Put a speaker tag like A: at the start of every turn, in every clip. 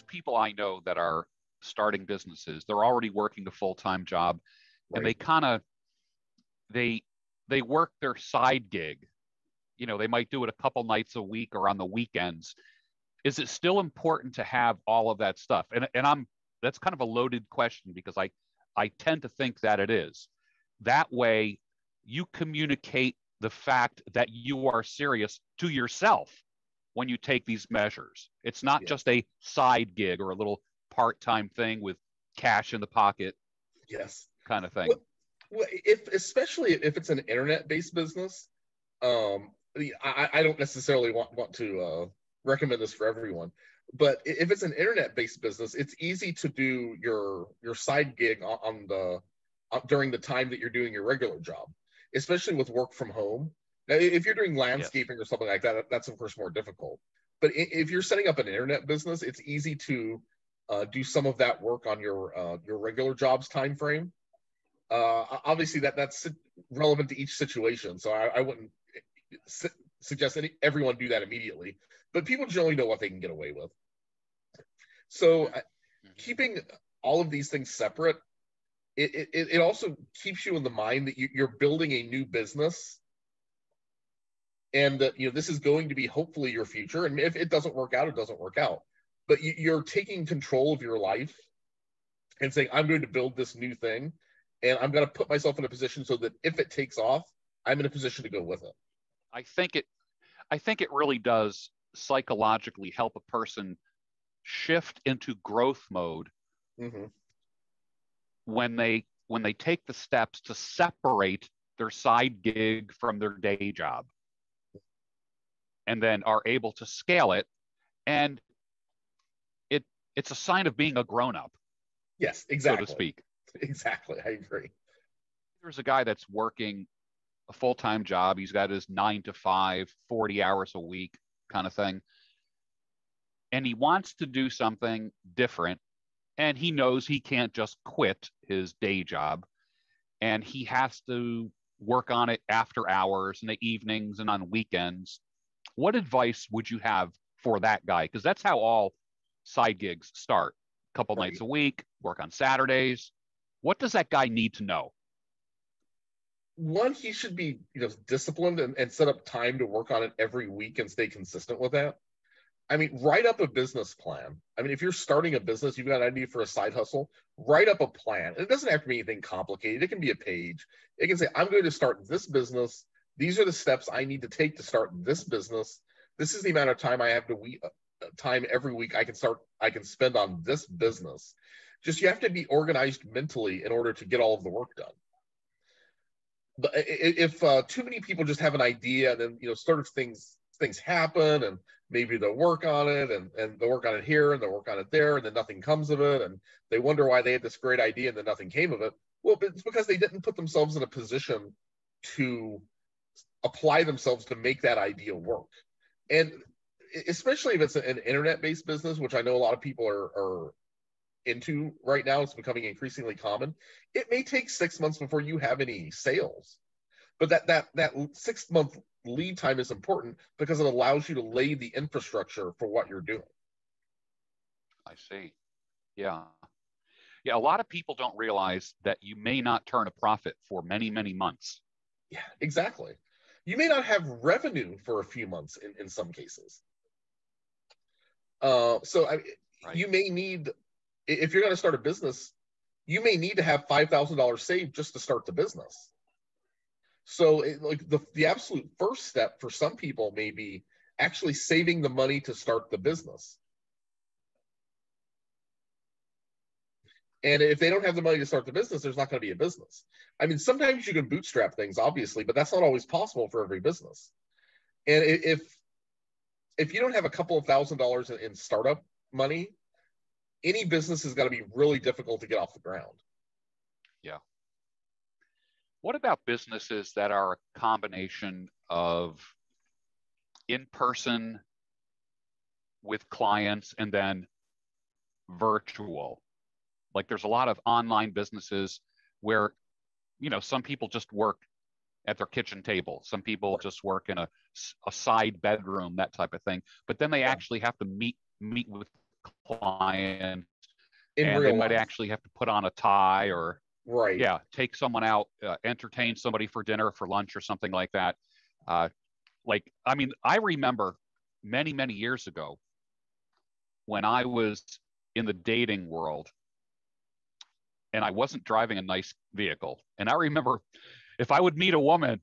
A: people I know that are starting businesses, they're already working a full-time job, and
B: Right.
A: they they work their side gig. They might do it a couple nights a week or on the weekends. Is it still important to have all of that stuff? And that's kind of a loaded question, because I tend to think that it is. That way you communicate the fact that you are serious to yourself when you take these measures. It's not
B: Yes.
A: just a side gig or a little part-time thing with cash in the pocket
B: Yes.
A: kind of thing.
B: Well, especially if it's an internet-based business, I don't necessarily want to recommend this for everyone, but if it's an internet-based business, it's easy to do your side gig on the during the time that you're doing your regular job, especially with work from home. Now, if you're doing landscaping or something like that, that's of course more difficult. But if you're setting up an internet business, it's easy to do some of that work on your regular job's time frame. Obviously, that's relevant to each situation, so I wouldn't suggest everyone do that immediately. But people generally know what they can get away with. So keeping all of these things separate, it also keeps you in the mind that you're building a new business, and that this is going to be hopefully your future. And if it doesn't work out, it doesn't work out. But you're taking control of your life and saying, I'm going to build this new thing, and I'm going to put myself in a position so that if it takes off, I'm in a position to go with it.
A: I think it really does psychologically help a person shift into growth mode when they take the steps to separate their side gig from their day job, and then are able to scale it. And it's a sign of being a grown-up.
B: Yes, exactly.
A: So to speak.
B: Exactly. I agree.
A: There's a guy that's working a full-time job. He's got his 9 to 5, 40 hours a week kind of thing. And he wants to do something different. And he knows he can't just quit his day job. And he has to work on it after hours, in the evenings and on weekends. What advice would you have for that guy? Because that's how all side gigs start. A couple nights a week, work on Saturdays. What does that guy need to know?
B: One, he should be disciplined and set up time to work on it every week and stay consistent with that. I mean, write up a business plan. I mean, if you're starting a business, you've got an idea for a side hustle, write up a plan. It doesn't have to be anything complicated. It can be a page. It can say, I'm going to start this business. These are the steps I need to take to start this business. This is the amount of time I have to time every week I can spend on this business. Just, you have to be organized mentally in order to get all of the work done. But if too many people just have an idea, then sort of things happen, and maybe they'll work on it, and they'll work on it here, and they'll work on it there, and then nothing comes of it, and they wonder why they had this great idea and then nothing came of it. Well, it's because they didn't put themselves in a position to apply themselves to make that idea work. And especially if it's an internet-based business, which I know a lot of people are into right now, it's becoming increasingly common. It may take 6 months before you have any sales, but that 6 month lead time is important because it allows you to lay the infrastructure for what you're doing.
A: I see. Yeah. A lot of people don't realize that you may not turn a profit for many, many months.
B: Yeah, exactly. You may not have revenue for a few months in some cases. You may need, if you're going to start a business, you may need to have $5,000 saved just to start the business. So the absolute first step for some people may be actually saving the money to start the business. And if they don't have the money to start the business, there's not going to be a business. I mean, sometimes you can bootstrap things, obviously, but that's not always possible for every business. And if you don't have a couple of $1,000s in startup money, any business is going to be really difficult to get off the ground.
A: Yeah. What about businesses that are a combination of in-person with clients and then virtual? Like, there's a lot of online businesses where, some people just work at their kitchen table. Some people just work in a side bedroom, that type of thing. But then they actually have to meet with client,
B: in
A: and they
B: real
A: might
B: life.
A: actually have to put on a tie or,
B: Right.
A: yeah, take someone out, entertain somebody for dinner, for lunch, or something like that. I mean, I remember many, many years ago when I was in the dating world and I wasn't driving a nice vehicle. And I remember if I would meet a woman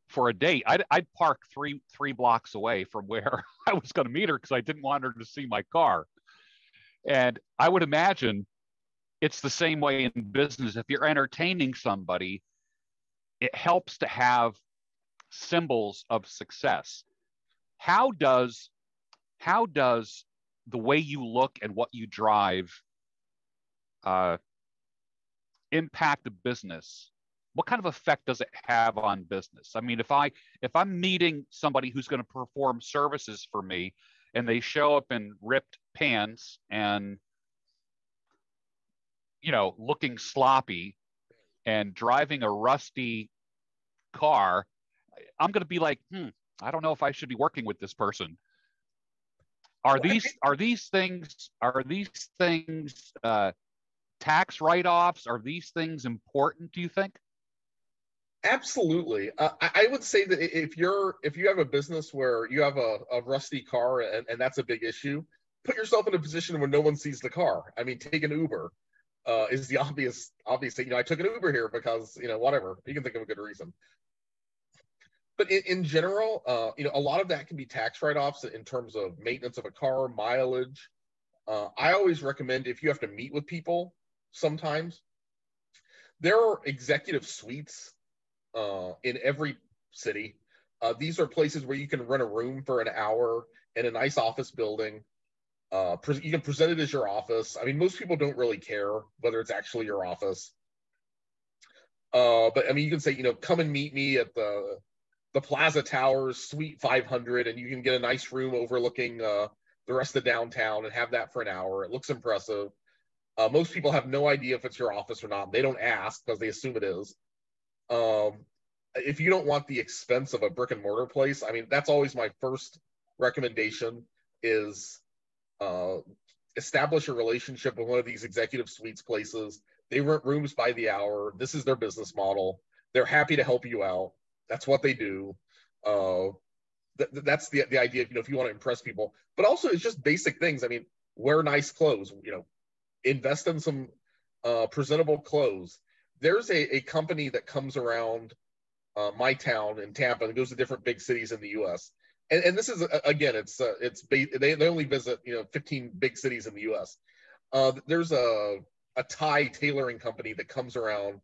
A: for a date, I'd park three blocks away from where I was going to meet her because I didn't want her to see my car. And I would imagine it's the same way in business. If you're entertaining somebody, it helps to have symbols of success. How does the way you look and what you drive uh, impact the business? What kind of effect does it have on business? I mean, if I'm meeting somebody who's going to perform services for me, and they show up in ripped pants and, looking sloppy and driving a rusty car, I'm going to be like, I don't know if I should be working with this person. Are
B: Well,
A: these things tax write-offs? Are these things important, do you think?
B: absolutely. I would say that if you have a business where you have a rusty car and that's a big issue, put yourself in a position where no one sees the car. I mean, take an Uber. Is the obvious thing. I took an Uber here because whatever, you can think of a good reason. But in general, a lot of that can be tax write-offs in terms of maintenance of a car, mileage. I always recommend, if you have to meet with people, sometimes there are executive suites in every city. These are places where you can rent a room for an hour in a nice office building. You can present it as your office. I mean, most people don't really care whether it's actually your office. But I mean, you can say, come and meet me at the Plaza Towers, Suite 500, and you can get a nice room overlooking the rest of downtown and have that for an hour. It looks impressive. Most people have no idea if it's your office or not. They don't ask because they assume it is. If you don't want the expense of a brick and mortar place, I mean, that's always my first recommendation is establish a relationship with one of these executive suites places. They rent rooms by the hour. This is their business model. They're happy to help you out. That's what they do. That's the idea, if you want to impress people. But also, it's just basic things. I mean, wear nice clothes, invest in some presentable clothes. There's a company that comes around my town in Tampa and goes to different big cities in the U.S. And this is, again, they only visit 15 big cities in the U.S. There's a tie tailoring company that comes around,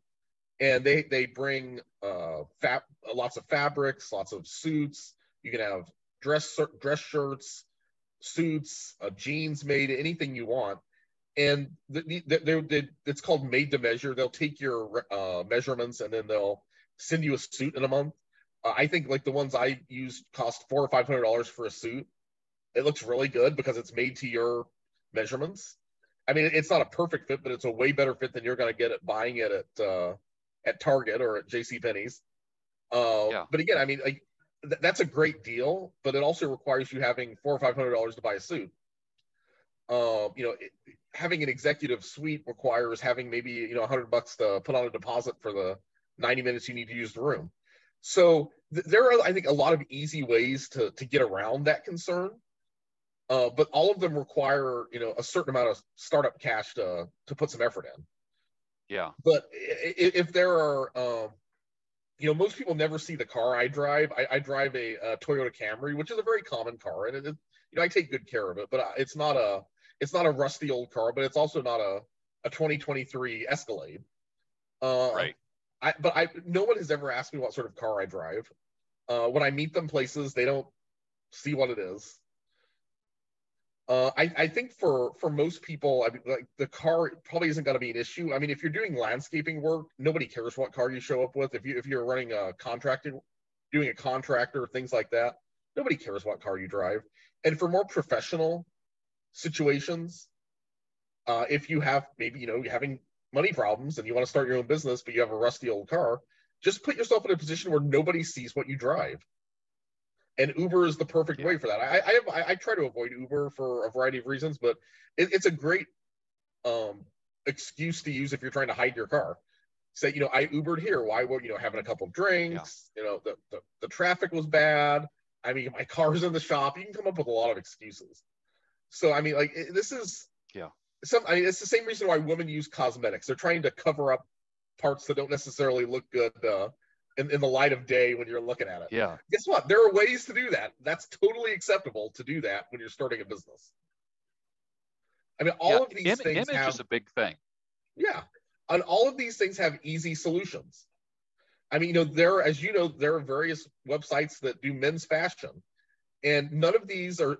B: and they bring lots of fabrics, lots of suits. You can have dress shirts, suits, jeans made, anything you want. And it's called made to measure. They'll take your measurements and then they'll send you a suit in a month. I think like the ones I used cost $400 or $500 for a suit. It looks really good because it's made to your measurements. I mean, it's not a perfect fit, but it's a way better fit than you're going to get at buying it at Target or at JCPenney's.
A: Yeah.
B: But again, I mean, like, that's a great deal, but it also requires you having $400 or $500 to buy a suit. Having an executive suite requires having maybe $100 to put on a deposit for the 90 minutes you need to use the room. So there are, I think, a lot of easy ways to get around that concern, but all of them require a certain amount of startup cash to put some effort in.
A: Yeah.
B: But if there are most people never see the car I drive. I drive a Toyota Camry, which is a very common car, and I take good care of it. But it's not a rusty old car, but it's also not a 2023 Escalade.
A: Right.
B: No one has ever asked me what sort of car I drive. When I meet them places, they don't see what it is. I think for most people, I mean, like, the car probably isn't going to be an issue. I mean, if you're doing landscaping work, nobody cares what car you show up with. If you're running a contracting, doing a contractor, things like that, nobody cares what car you drive. And for more professional situations, if you have maybe you're having money problems and you want to start your own business, but you have a rusty old car, just put yourself in a position where nobody sees what you drive. And Uber is the perfect way for that. I try to avoid Uber for a variety of reasons, but it's a great excuse to use if you're trying to hide your car. Say, I Ubered here. Why would, having a couple of drinks, the traffic was bad. I mean, my car's in the shop. You can come up with a lot of excuses. So, I mean, like, this is, it's the same reason why women use cosmetics. They're trying to cover up parts that don't necessarily look good in the light of day when you're looking at it.
A: Yeah.
B: Guess what? There are ways to do that. That's totally acceptable to do that when you're starting a business. I mean, all of these things
A: image is a big thing.
B: Yeah. And all of these things have easy solutions. I mean, as you know, there are various websites that do men's fashion, and none of these are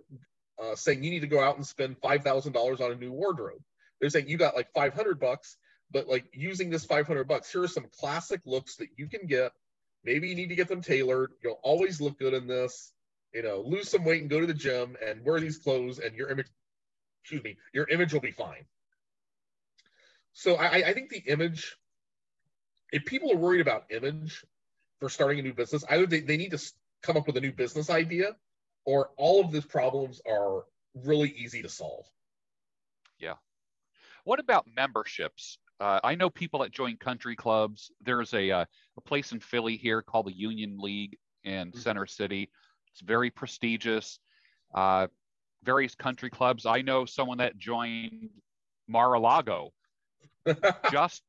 B: saying you need to go out and spend $5,000 on a new wardrobe. They're saying you got like $500, but like using this $500, here are some classic looks that you can get. Maybe you need to get them tailored. You'll always look good in this. Lose some weight and go to the gym and wear these clothes, and your image will be fine. So I think the image, if people are worried about image for starting a new business, either they need to come up with a new business idea, or all of these problems are really easy to solve.
A: Yeah. What about memberships? I know people that join country clubs. There's a place in Philly here called the Union League in Center City. It's very prestigious. Various country clubs. I know someone that joined Mar-a-Lago just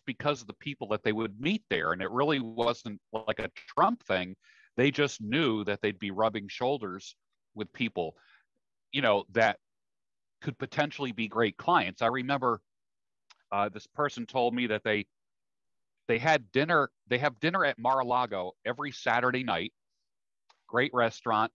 A: because of the people that they would meet there. And it really wasn't like a Trump thing. They just knew that they'd be rubbing shoulders with people, that could potentially be great clients. I remember this person told me that they have dinner at Mar-a-Lago every Saturday night, great restaurant.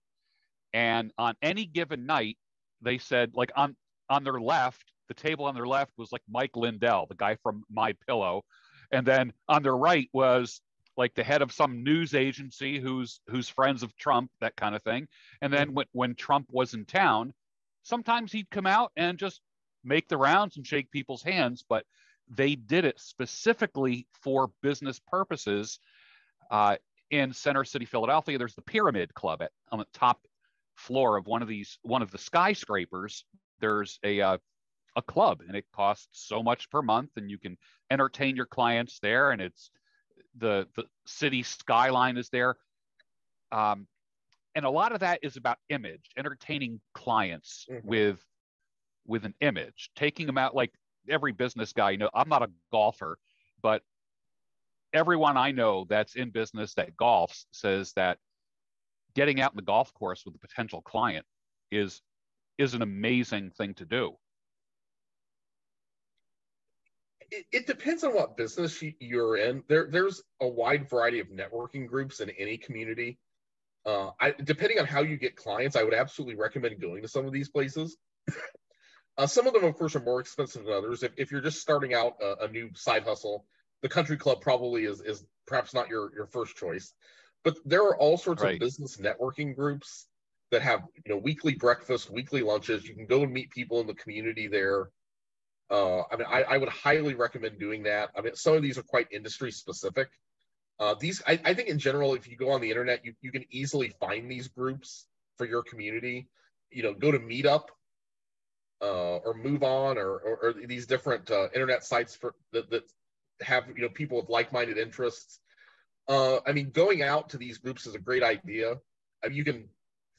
A: And on any given night, they said, like on their left, the table on their left was like Mike Lindell, the guy from My Pillow. And then on their right was like the head of some news agency who's friends of Trump, that kind of thing. And then when Trump was in town, sometimes he'd come out and just make the rounds and shake people's hands, but they did it specifically for business purposes. In Center City, Philadelphia, there's the Pyramid Club on the top floor of one of the skyscrapers. There's a club, and it costs so much per month, and you can entertain your clients there, and it's the city skyline is there. And a lot of that is about image, entertaining clients with an image, taking them out. Like every business guy, I'm not a golfer, but everyone I know that's in business that golfs says that getting out in the golf course with a potential client is an amazing thing to do.
B: It depends on what business you're in. There's a wide variety of networking groups in any community. Depending on how you get clients, I would absolutely recommend going to some of these places. Some of them, of course, are more expensive than others. If you're just starting out a new side hustle, the country club probably is perhaps not your first choice. But there are all sorts of business networking groups that have weekly breakfast, weekly lunches. You can go and meet people in the community there. I would highly recommend doing that. I mean, some of these are quite industry specific. I think in general, if you go on the internet, you can easily find these groups for your community. Go to Meetup or Move On or these different internet sites that have people with like-minded interests. Going out to these groups is a great idea. You can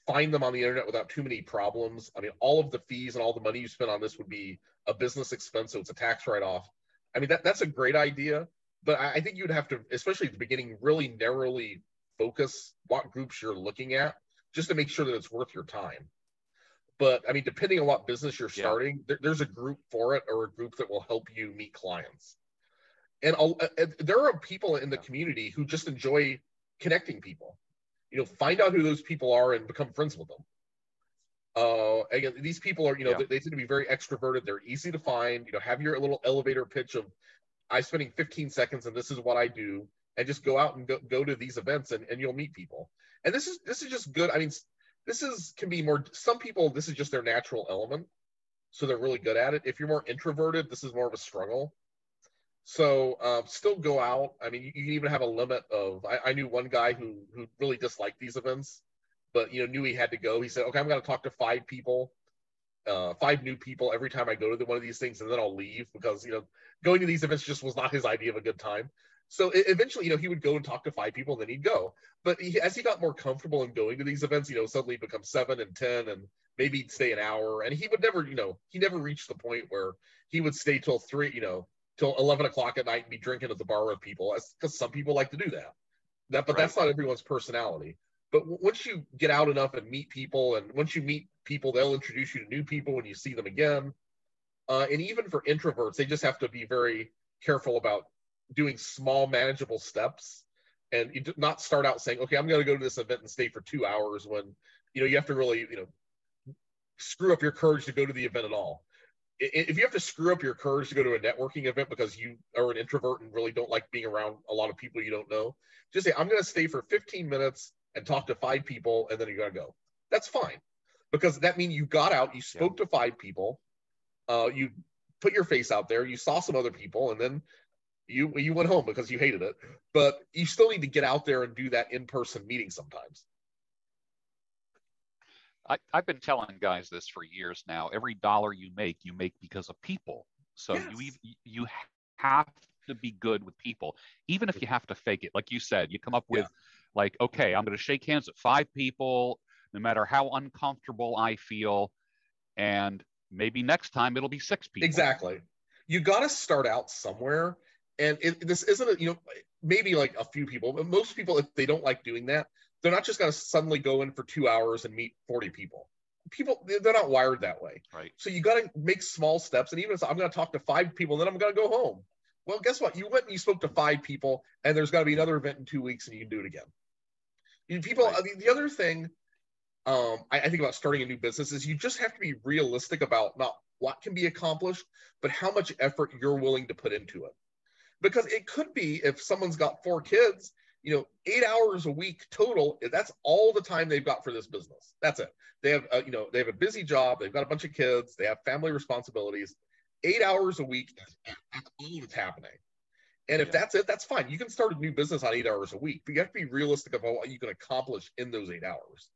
B: find them on the internet without too many problems. I mean, all of the fees and all the money you spend on this would be a business expense, so it's a tax write-off. I mean, that's a great idea, but I think you'd have to, especially at the beginning, really narrowly focus what groups you're looking at just to make sure that it's worth your time. But I mean, depending on what business you're starting, there's a group for it or a group that will help you meet clients. And there are people in the community who just enjoy connecting people. Find out who those people are and become friends with them. Again, these people are, they tend to be very extroverted. They're easy to find. Have your little elevator pitch of, I'm spending 15 seconds and this is what I do, and just go out and go to these events and you'll meet people. And this is just good. I mean, can be more. Some people, this is just their natural element, so they're really good at it. If you're more introverted, this is more of a struggle. So still go out. I mean, you can even have a limit of. I knew one guy who really disliked these events, but knew he had to go. He said, okay, I'm going to talk to 5 people, 5 new people every time I go to one of these things, and then I'll leave, because going to these events just was not his idea of a good time. So eventually, he would go and talk to 5 people, and then he'd go. But as he got more comfortable in going to these events, suddenly it becomes 7 and 10, and maybe he'd stay an hour. And he would never, he never reached the point where he would stay till 3, till 11 o'clock at night and be drinking at the bar with people, because some people like to do that. But right. That's not everyone's personality. But once you get out enough and meet people, and once you meet people, they'll introduce you to new people when you see them again. And even for introverts, they just have to be very careful about doing small, manageable steps, and you not start out saying, okay, I'm going to go to this event and stay for 2 hours, when you have to really screw up your courage to go to the event at all. If you have to screw up your courage to go to a networking event because you are an introvert and really don't like being around a lot of people you don't know, just say, I'm going to stay for 15 minutes and talk to 5 people, and then you're going to go. That's fine, because that means you got out, you spoke to 5 people, you put your face out there, you saw some other people, and then you went home because you hated it. But you still need to get out there and do that in-person meeting sometimes.
A: I've been telling guys this for years now. Every dollar you make because of people. So yes. you have to be good with people, even if you have to fake it. Like you said, you come up with like, okay, I'm going to shake hands with 5 people, no matter how uncomfortable I feel. And maybe next time it'll be 6 people.
B: Exactly. You got to start out somewhere. And this isn't, maybe like a few people, but most people, if they don't like doing that, they're not just going to suddenly go in for 2 hours and meet 40 people. They're not wired that way.
A: Right.
B: So you got to make small steps. And even if I'm going to talk to 5 people, then I'm going to go home. Well, guess what? You went and you spoke to 5 people, and there's got to be another event in 2 weeks, and you can do it again. People, right. The other thing I think about starting a new business is you just have to be realistic about not what can be accomplished, but how much effort you're willing to put into it. Because it could be, if someone's got 4 kids, 8 hours a week total, that's all the time they've got for this business. That's it. They have, they have a busy job. They've got a bunch of kids. They have family responsibilities. 8 hours a week, that's all that's happening. And if that's it, that's fine. You can start a new business on 8 hours a week, but you have to be realistic about what you can accomplish in those 8 hours.